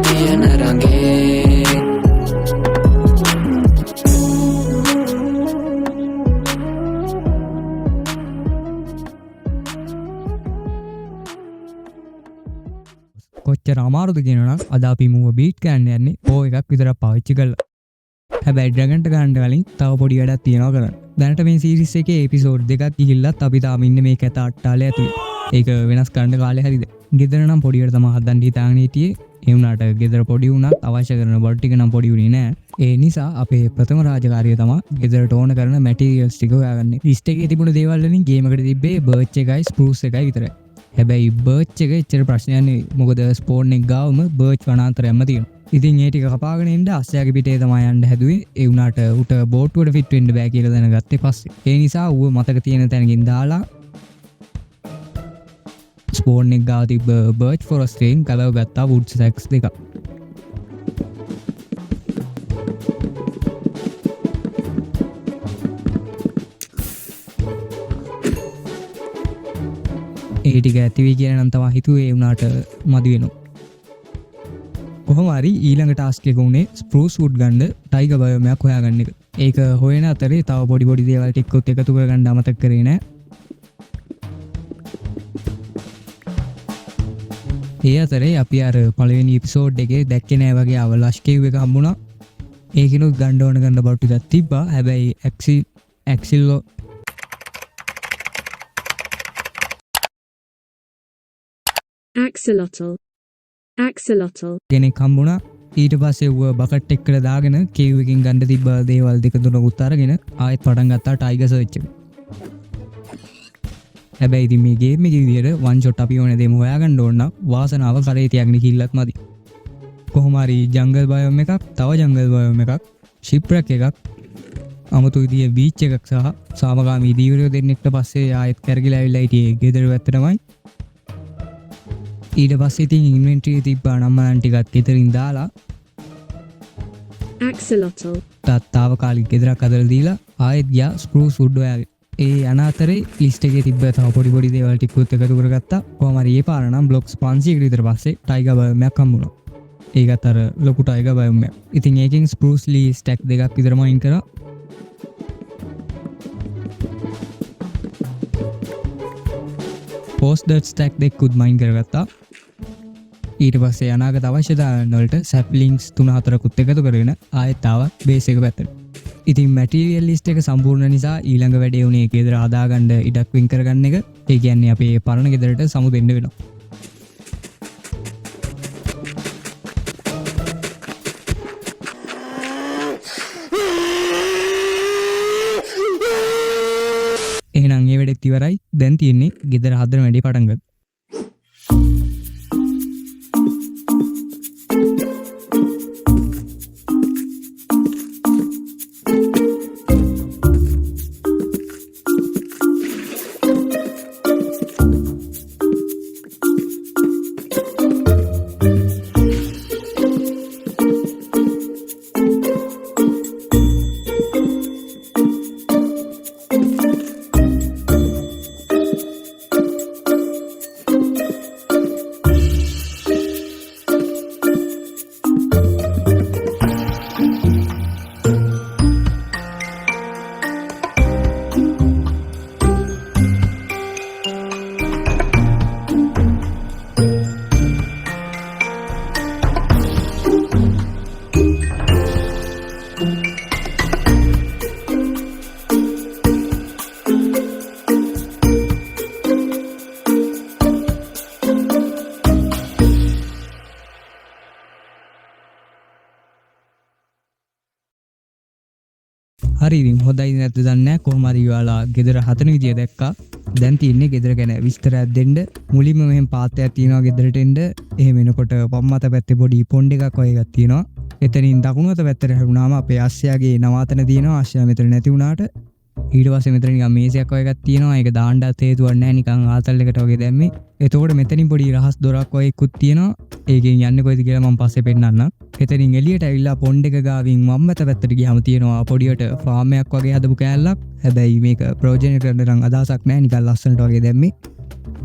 කියන රඟේ කොච්චර අමාරුද කියනනම් අද අපි මුව බීට් කරන්න යන්නේ ඕ එකක් විතරක් පාවිච්චි කරලා. හැබැයි ඩ්‍රැගන්ට ගන්න කලින් තව පොඩි වැඩක් තියෙනවා කරන්න. දැනට මේ සීරීස් එකේ එපිසෝඩ් දෙකක් ගිහිල්ලත් අපි තාම ඉන්නේ මේ කැත අට්ටාලේ ඇතුලේ. ඒක වෙනස් කරන්න කාලේ හරිද? ගෙදර නම් පොඩියට තමයි හදන්න හිතාගෙන හිටියේ. ඒ වුණාට ගෙදර පොඩි වුණත් අවශ්‍ය කරන බඩ් ටික නම් පොඩි වුණේ නෑ. ඒ නිසා අපේ ප්‍රථම රාජකාරිය තමයි ගෙදරට ඕන කරන මැටීරියල්ස් ටික හොයාගන්නේ. ලිස්ට් එකේ තිබුණ දේවල් වලින් ගේම් එකට තිබ්බේ බර්ච් එකයි ස්පෘස් එකයි විතරයි. හැබැයි බර්ච් එක එච්චර ප්‍රශ්නයක් නෙවෙයි. මොකද ස්පෝන් එක ගාවම බර්ච් වනාන්තරයක්ම තියෙනවා. ඉතින් ඒ ටික කපාගෙන එන්න අස්සයාගේ පිටේ තමයි යන්න හැදුවේ. ඒ වුණාට උට බෝට්ටුවට ෆිට වෙන්න බෑ කියලා දැනගත්තේ පස්සේ. ඒ නිසා ඌව මතක තියෙන තැනකින් දාලා ස්පෝන් එක ගාව තිබ්බ බර්ච් ෆොරස්ට් එකෙන් ගලව ගත්තා වුඩ් සැක්ස් දෙකක්. ඒ ටික ඇති වෙයි කියලා නම් තමයි හිතුවේ. ඒ වුණාට මදි වෙනවා. කොහොම හරි ඊළඟ ටාස්ක් එක උනේ ස්පෘස් වුඩ් ගන්න ටයිගර් බයෝම් එකක් හොයාගන්න එක. ඒක හොයන අතරේ තව පොඩි දේවල් ටිකක් එකතු කරගන්න අමතක කරේ නෑ. ඒ අතරේ අපි අර පළවෙනි එපිසෝඩ් එකේ දැක්කේ නෑ වගේ අවලෂ් කේව් එක හම්බුණා. ඒකිනුත් ගන්න ඕන ගන්න බට් ටිකක් තිබ්බා. හැබැයි ඇක්සිල් Axolotl කෙනෙක් හම්බුණා. ඊට පස්සේ ඌව බකට් එකට දාගෙන කේව් එකකින් ගන්න තිබ්බ දේවල් දෙක තුනකුත් අරගෙන ආයෙත් පටන් ගත්තා ටයිගර් සර්ච් එක. හැබැයි ඉතින් මේ ගේම් එකේ විදියට වන් ෂොට් අපි ඕන දෙම හොයාගන්න ඕන නම් වාසනාව කරේ තියාගෙන කිල්ලක් මදි. කොහොම හරි ජංගල් බයෝම් එකක්, තව ජංගල් බයෝම් එකක්, ෂිප්රැක් එකක්, අමුතු විදියේ බීච් එකක් සහ සාමගාමී දීවරයෝ දෙන්නෙක්ට පස්සේ ආයෙත් කරගිලා ඇවිල්ලා හිටියේ ගෙදර පැත්තටමයි. ඊට පස්සේ ඉතින් ඉන්වෙන්ටරි තිබ්බා නම්මලන් ටිකත් ගෙදරින් දාලා Axolotl තාවකාලික ගෙදරක් හදලා දීලා ආයෙත් ගියා ස්පෘස් වුඩ් හොයාගෙන. ඒ යන අතරේ ලිස්ට් එකේ තිබ්බ තව පොඩි දේවල් ටිකකුත් එකතු කරගත්තා. කොහොම හරි ඒ පාර නම් බ්ලොක්ස් 500කට විතර පස්සේ ටයිගර් බයෝම් එකක් හම්බුණා. ඒකත් අර ලොකු ටයිගර් බයෝම් එකක්. ඉතින් ඒකෙන් ස්පෘස් ලී ස්ටැක් දෙකක් විතරම අයින් කරා. පෝස්ට් ඩට් ස්ටැක් දෙකකුත් මයින් කරගත්තා. ඊට පස්සේ අනාගත අවශ්‍යතාවයන් වලට සැප්ලින්ග්ස් 3-4කුත් එකතු කරගෙන ආයෙත් ආවා බේස් එක පැත්තට. ඉතින් මැටීරියල් ලිස්ට් එක සම්පූර්ණ නිසා ඊළඟ වැඩේ උනේ ගෙදර හදාගන්න ඉඩක් වින් කරගන්න එක. ඒ කියන්නේ අපේ පරණ ගෙදරට සමු දෙන්න වෙනවා. එහෙනම් ඒ වැඩෙත් ඉවරයි. දැන් තියෙන්නේ ගෙදර හදන වැඩේ පටන් ගන්න. හරි ඉතින් හොඳයි නැද්ද දන්නේ නැහැ. කොහොම හරි ඔයාලා ගෙදර හදන විදිය දැක්කා. දැන් තියෙන්නේ ගෙදර ගැන විස්තරයක් දෙන්න. මුලින්ම මෙහෙම පාත්‍රයක් තියෙනවා ගෙදරට එන්න. එහෙම එනකොට වම් අත පැත්තේ පොඩි පොන්ඩ් එකක් වගේ එකක් තියෙනවා. එතනින් දකුණු අත පැත්තට හැරුණාම අපේ අස්සයාගේ නවාතන තියෙනවා. අස්සයා මෙතන නැති වුණාට ඊට පස්සේ මෙතන නිකන් මේසයක් වගේ එකක් තියෙනවා. ඒක දාන්නත් හේතුවක් නැහැ. නිකන් ආතල් එකට වගේ දැම්මේ. එතකොට මෙතනින් පොඩි රහස් දොරක් වගේ එකකුත් තියෙනවා. ඒකෙන් යන්නේ කොයිද කියලා මම පස්සේ පෙන්නන්නම්. එතනින් එළියට ඇවිල්ලා පොන්ඩ් එක ගාවින් වම් අත පැත්තට ගියාම තියෙනවා පොඩියට ෆාම් එකක් වගේ හදපු කෑල්ලක්. හැබැයි මේක ප්‍රයෝජන කරන්න නම් අදහසක් නැහැ. නිකන් ලස්සනට වගේ දැම්මේ.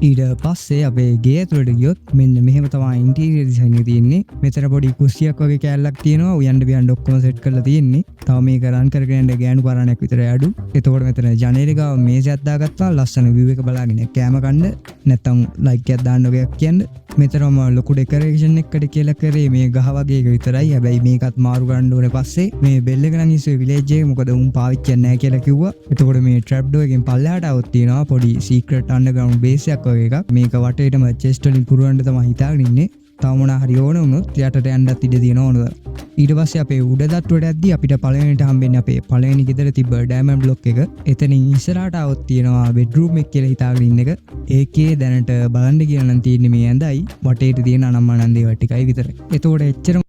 ඊට පස්සේ අපේ ගේ ඇතුළට ගියොත් මෙන්න මෙහෙම තමයි ඉන්ටීරියර් ඩිසයින් එක තියෙන්නේ. මෙතන පොඩි කුස්සියක් වගේ කෑල්ලක් තියෙනවා. උයන්ඩ බියන්ඩ ඔක්කොම සෙට් කරලා තියෙන්නේ. තව මේක රන් කරගෙන යන්න ගෑනු පාරණයක් විතර අඩු. එතකොට මෙතන ජනේලේ ගාව මේසයක් දාගත්තා. ලස්සන view එක බලාගෙන කෑම කන්න නැත්තම් ලයික් එකක් දාන්න ඔගයක් කියන්න. මෙතනම ලොකු ඩෙකරේෂන් එකකට කියලා කරේ මේ ගහ වගේ එක විතරයි. හැබැයි මේකත් මාරු කරන්න ඕනේ පස්සේ. මේ බෙල් එක නම් ඉස්සෙ විලේජ් එකේ මොකද උන් පාවිච්චි නැහැ කියලා කිව්වා. එතකොට මේ ට්‍රැප් ඩෝ එකෙන් පල්ලෙහාට આવුත් තියෙනවා පොඩි සීක්‍රට් අන්ඩර්ග්‍රවුන්ඩ් බේස් එකක් වගේ එකක්. මේක වටේටම චෙස්ට් වලින් පුරවන්න තමයි හිතාගෙන ඉන්නේ. තව මොනා හරි ඕන වුණොත් යටට යන්නත් ඉඩ තියෙනවා ඕනද. ඊට පස්සේ අපේ උඩ දත්වට යද්දී අපිට පළවෙනිට හම්බෙන්නේ අපේ පළවෙනි ගෙදර තිබ්බ ඩයමන්ඩ් බ්ලොක් එක. එතනින් ඉස්සරහට આવුත් තියෙනවා බෙඩ්රූම් එක කියලා හිතාගෙන ඉන්න එක. ඒකේ දැනට බලන්න කියලා නම් තියෙන්නේ මේ ඇඳයි වටේට තියෙන අනම්මනන් දේවල් ටිකයි විතරයි. එතකොට එච්චරම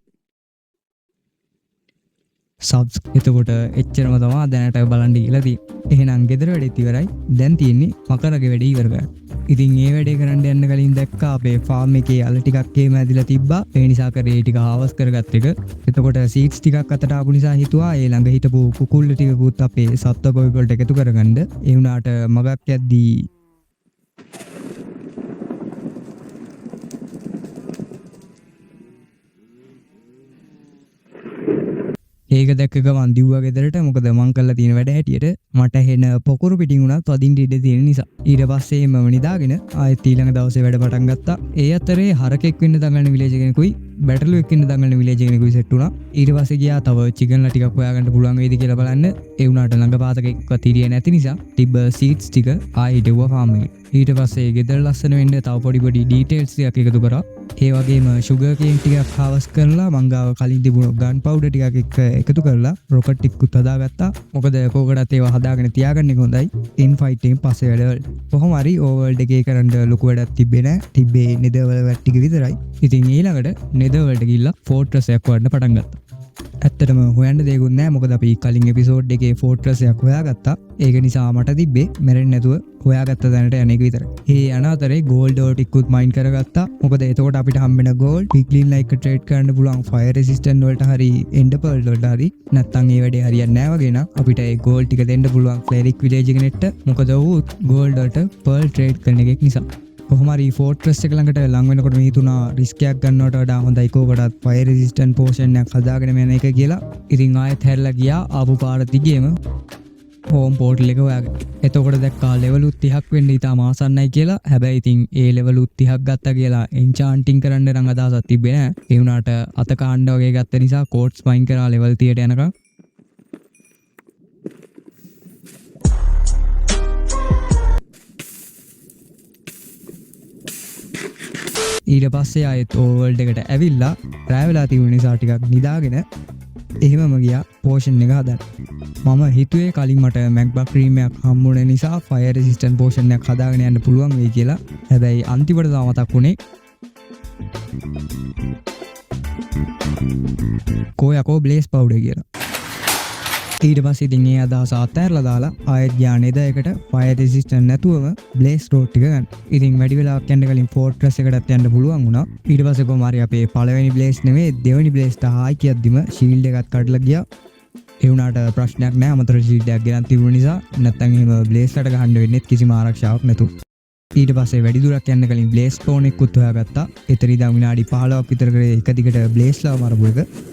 සබ්ස් එතකොට එච්චරම තමා දැනට බලන්න කියලා තියෙන්නේ. එහෙනම් ගෙදර වැඩේත් ඉවරයි. දැන් තියෙන්නේ මකරගේ වැඩේ ඉවර කරන්න. ඉතින් ඒ වැඩේ කරන්න යන්න කලින් දැක්කා අපේ ෆාම් එකේ අල ටිකක් එහෙම ඇදිලා තිබ්බා. ඒ නිසා කරේ ටික හාවස් කරගත්ත එක. එතකොට සීඩ්ස් ටිකක් අතට ආපු නිසා හිතුවා ඒ ළඟ හිටපු කුකුල්ල ටිකකුත් අපේ සත්ව ගොවි වලට එකතු කරගන්න. ඒ වුණාට මගක් යද්දී ඒක දැක්ක ගමන් දිව්වා ගෙදරට. මොකද මං කරලා තියෙන වැඩ හැටියට මට හෙන පොකුරු පිටින් උනත් වදින්න ඉඩ තියෙන නිසා. ඊට පස්සේ මම නිදාගෙන ආයෙත් ඊළඟ දවසේ වැඩ පටන් ගත්තා. ඒ අතරේ හරකෙක් වෙන්න දඟලන විලේජ් කෙනෙකුයි බැටළුවෙක් වෙන්න දඟලන විලේජ් කෙනෙකුයි සෙට් වුණා. ඊට පස්සේ ගියා තව චිකන්ලා ටිකක් හොයාගන්න පුළුවන් වේද කියලා බලන්න. ඒ වුණාට ළඟ පාතකෙක්වත් හිටියේ නැති නිසා තිබ්බ සීඩ්ස් ටික ආයෙ ඩෙව්වා ෆාම් එකේ. ඊට පස්සේ ගෙදර ලස්සන වෙන්න තව පොඩි ඩීටේල්ස් ටිකක් එකතු කරා. ඒ වගේම ෂුගර් කේන් ටිකක් හාවස් කරලා මං ගාව කලින් තිබුණු ගන් පවුඩර් ටිකක් එක්ක එකතු කරලා රොකට් ටිකකුත් හදාගත්තා. මොකද කෝකටත් ඒවා හදාගෙන තියාගන්න එක හොඳයි. ඉන් ෆයිට් එකෙන් පස්සේ වැඩවල. කොහොම හරි ඕවර්ල්ඩ් එකේ කරන්න ලොකු වැඩක් තිබ්බේ නැහැ. තිබ්බේ නෙදර්වල වැඩ ටික විතරයි. ඉතින් ඊළඟට නෙදර්වලට ගිහිල්ලා ෆෝර්ට්‍රස් එකක් වඩන්න පටන් ගත්තා. ඇත්තටම හොයන්න දෙයක්වත් නැහැ. මොකද අපි කලින් එපිසෝඩ් එකේ ෆෝර්ට්‍රස් එකක් හොයාගත්තා. ඒක නිසා මට තිබ්බේ මැරෙන්නේ නැතුව හොයාගත්ත දැනට යන එක විතරයි. ඒ යන අතරේ ගෝල්ඩ් ඩෝර් ටිකකුත් මයින් කරගත්තා. මොකද එතකොට අපිට හම්බෙන ගෝල්ඩ් පිග්ලින් ලයික් ට්‍රේඩ් කරන්න පුළුවන් ෆයර් රෙසිස්ටන්ට් වලට හරි එන්ඩර් පර්ල් වලට හරි. නැත්තම් ඒ වැඩේ හරියන්නේ නැහැ වගේ නම් අපිට ඒ ගෝල්ඩ් ටික දෙන්න පුළුවන් ක්ලෙරික් විලේජ් කෙනෙක්ට. මොකද ඌ ගෝල්ඩ් වලට පර්ල් ට්‍රේඩ් කරන එකෙක් නිසා. කොහොම හරි ෆෝර්ට්‍රස් එක ළඟට ලං වෙනකොට මේ තුනා රිස්ක් එකක් ගන්නවට වඩා හොඳයි කෝකටත් ෆයර් රෙසිස්ටන්ට් පෝෂන් එකක් හදාගෙන යන එක කියලා. ඉතින් ආයෙත් හැරලා ගියා ආපු පාර දිගේම හෝම් පෝටල් එක හොයාගෙන. එතකොට දැක්කා ලෙවල් 30ක් වෙන්න ඉතාම ආසන්නයි කියලා. හැබැයි ඉතින් ඒ ලෙවල් 30ක් ගත්තා කියලා එන්චාන්ටින් කරන්න නම් අදහසක් තිබ්බේ නැහැ. ඒ වුණාට අත කාණ්ඩ වගේ ගත්ත නිසා කෝඩ්ස් මයින් කරා ලෙවල් 30ට යනකම්. ඊට පස්සේ ආයෙත් ඕවර්ල්ඩ් එකට ඇවිල්ලා රෑ වෙලා තිබුණ නිසා ටිකක් නිදාගෙන එහෙමම ගියා පෝෂන් එක හදන්න. මම හිතුවේ කලින් මට මැක්බක් ක්‍රීම් එකක් හම්බුනේ නිසා ෆයර් රෙසිස්ටන්ට් පෝෂන් එකක් හදාගෙන යන්න පුළුවන් වෙයි කියලා. හැබැයි අන්තිමට තව මතක් වුණේ කොයකෝ බ්ලේස් පවුඩර් කියලා. ඊට පස්සේ ඉතින් ඒ අදහස අතහැරලා දාලා ආයෙත් ගියා නේද එකට ෆයර් රෙසිස්ටන්ට් නැතුවම බ්ලේස් රෝඩ් ටික ගන්න. ඉතින් වැඩි වෙලාවක් යන්න කලින් ෆෝර්ට්‍රස් එකටත් යන්න පුළුවන් වුණා. ඊට පස්සේ කොහොම හරි අපේ පළවෙනි බ්ලේස් නෙමෙයි දෙවෙනි බ්ලේස්ට හායි කියද්දිම ෂීල්ඩ් එකත් කඩලා ගියා. ඒ වුණාට ප්‍රශ්නයක් නැහැ. අමතර ෂීල්ඩ් එකක් ගෙනත් තිබුණ නිසා නැත්තම් එහෙම බ්ලේස්ලට ගහන්න වෙන්නේ කිසිම ආරක්ෂාවක් නැතුව. ඊට පස්සේ වැඩි දුරක් යන්න කලින් බ්ලේස් ස්පෝන් එකකුත් හොයාගත්තා. එතන ඉඳන් විනාඩි 15ක් විතර කරේ එක දිගට බ්ලේස්ලා මරපු එක.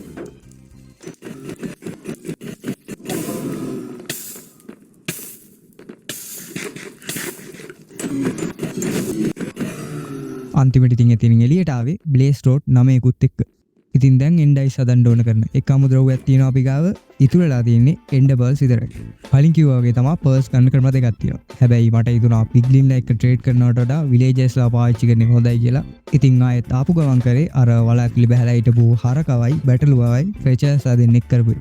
අන්තිමට ඉතින් එතනින් එළියට ආවේ බ්ලේස් රෝඩ් 9කුත් එක්ක. ඉතින් දැන් එන්ඩයිස් හදන්න ඕන කරන එක අමුද්‍රව්‍යයක් තියෙනවා අපි ගාව. ඉතුරුලා තියෙන්නේ එන්ඩර් පර්ල්ස් විතරයි. කලින් කිව්වා වගේ තමයි පර්ල්ස් ගන්න ක්‍රම දෙකක් තියෙනවා. හැබැයි මට හිතුණා පිග්ලින්ලා එක ට්‍රේඩ් කරනවට වඩා විලේජර්ස්ලා පාවිච්චි කරන එක හොඳයි කියලා. ඉතින් ආයෙත් ආපු ගමන් කරේ අර වලාකිලි බහැලා හිටපු හරකවයි බැටළුවවයි ෆ්‍රෙචර්ස්ලා දෙන්නෙක් කරපු.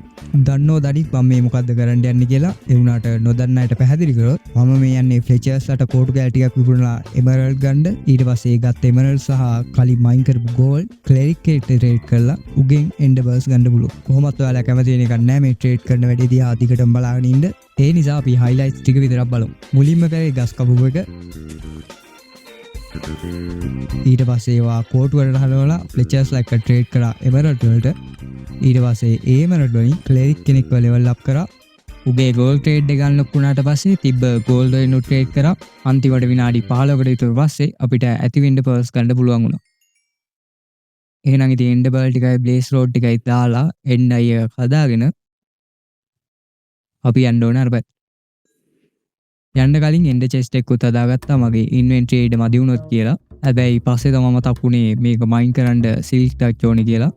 දන්නෝ දඩිත් මම මේ මොකද්ද කරන්න යන්නේ කියලා. ඒ වුණාට නොදන්න අයට පැහැදිලි කරොත් මම මේ යන්නේ ෆ්ලෙචර්ස්ලාට කෝටු කෑල් ටිකක් විකුණලා එමරල්ඩ් ගන්න. ඊට පස්සේ ගත්ත එමරල්ඩ් සහ කලින් මයින් කරපු ගෝල්ඩ් ක්ලෙරික් එකට ට්‍රේඩ් කරලා උගෙන් එන්ඩර් පර්ල්ස් ගන්න පුළුවන්. කොහොමත් ඔයාලා කැමති වෙන එකක් නෑ මේ ට්‍රේඩ් කරන වැඩේ දිහා අධිකටම බලාගෙන ඉන්න. ඒ නිසා අපි හයිලයිට්ස් ටික විතරක් බලමු. මුලින්ම කරේ ගස් කපපු එක. ඊට පස්සේ ඒවා කෝටු වලට හලවලා ෆ්ලෙචර්ස්ලා එක්ක ට්‍රේඩ් කරා එමරල්ඩ් වලට. ඊට පස්සේ ඒ එමරල්ඩ් වලින් ක්ලෙරික් කෙනෙක්ව ලෙවල් අප් කරා. උගේ ගෝල් ට්‍රේඩ් එක ගන්න ලොකුණාට පස්සේ තිබ්බ ගෝල් වලින් ට්‍රේඩ් කරා. අන්තිමට විනාඩි 15කට විතර පස්සේ අපිට ඇතිවෙන්න පර්ස් ගන්න පුළුවන් වුණා. එහෙනම් ඉතින් එන්ඩ් බර්ල් ටිකයි බ්ලේස් රෝඩ් ටිකයි දාලා එන්ඩ් අය හදාගෙන අපි යන්න ඕන අර පැත්ත. යන්න කලින් එන්ඩ් චෙස්ට් එකකුත් හදාගත්තා මගේ ඉන්වෙන්ටරි එක මදි වුණොත් කියලා. හැබැයි පස්සේ තමයි මතක් වුණේ මේක මයින් කරන්න සිල්ක් ටච් ඕනේ කියලා.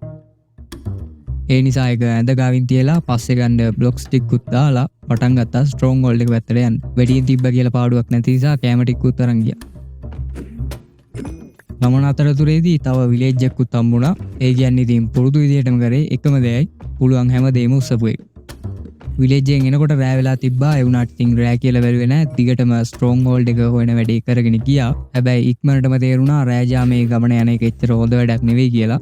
ඒ නිසා ඒක ඇඳ ගාවින් තියලා පස්සේ ගන්න බ්ලොක්ස් ටිකකුත් දාලා පටන් ගත්තා ස්ට්‍රෝං හෝල්ඩ් එක පැත්තට යන්න. වෙඩියෙන් තිබ්බ කියලා පාඩුවක් නැති නිසා කැම ටිකකුත් අරන් ගියා. ගමන අතරතුරේදී තව විලේජ් එකකුත් හම්බුණා. ඒ කියන්නේ ඉතින් පුරුදු විදියටම කරේ එකම දෙයයි පුළුවන් හැමදේම උස්සපු එක. විලේජ් එකෙන් එනකොට රෑ වෙලා තිබ්බා. ඒ වුණාට ඉතින් රෑ කියලා බැලුවේ නැහැ. දිගටම ස්ට්‍රෝං හෝල්ඩ් එක හොයන වැඩේ කරගෙන ගියා. හැබැයි ඉක්මනටම තේරුණා රෑ ජාමේ ගමන යන එක එච්චර හොඳ වැඩක් නෙවෙයි කියලා.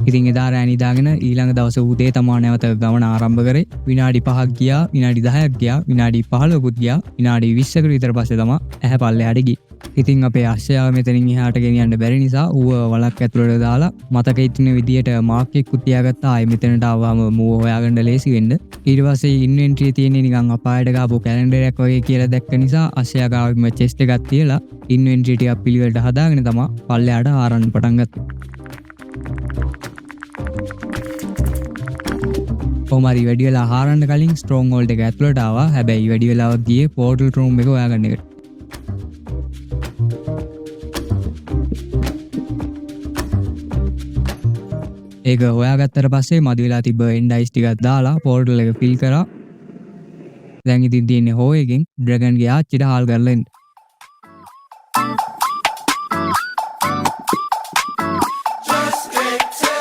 ඉතින් එදා රෑ නිදාගෙන ඊළඟ දවසේ උදේ තමා නැවත ගමන ආරම්භ කරේ. විනාඩි 5ක් ගියා, විනාඩි 10ක් ගියා, විනාඩි 15කුත් ගියා, විනාඩි 20කට විතර පස්සේ තමා ඇහැ පල්ලෙහාට ගියේ. ඉතින් අපේ අශ්වයාව මෙතනින් එහාට ගෙනියන්න බැරි නිසා ඌව වලක් ඇතුළට දාලා මතක ඉතින විදියට මාක් එකකුත් තියාගත්තා. ආයෙ මෙතනට ආවම මූව හොයාගන්න ලේසි වෙන්න. ඊට පස්සේ ඉන්වෙන්ටරි තියෙන්නේ නිකන් අපායට ගාපු කැලෙන්ඩර් එකක් වගේ කියලා දැක්ක නිසා අශ්වයා ගාවම චෙස්ට් එකක් තියලා ඉන්වෙන්ටරි ටිකක් පිළිවෙලට හදාගෙන තමා පල්ලෙහාට ආරන්න පටන් ගත්තා. කොහොමරි වැඩි වෙලා ආරන්න කලින් ස්ට්‍රෝං හෝල්ඩ් එක ඇතුළට ආවා. හැබැයි වැඩි වෙලාවක් ගියේ පෝර්ටල් රූම් එක හොයාගන්න එකට. ඒක හොයාගත්තට පස්සේ මදි වෙලා තිබ්බ එන්ඩ් අයිස් ටිකක් දාලා පෝර්ටල් එක ෆිල් කරා. දැන් ඉතින් තියෙන්නේ හෝ එකෙන් ඩ්‍රැගන් ගේ ආච්චිට හාල් කරලා එන්න. Just stick to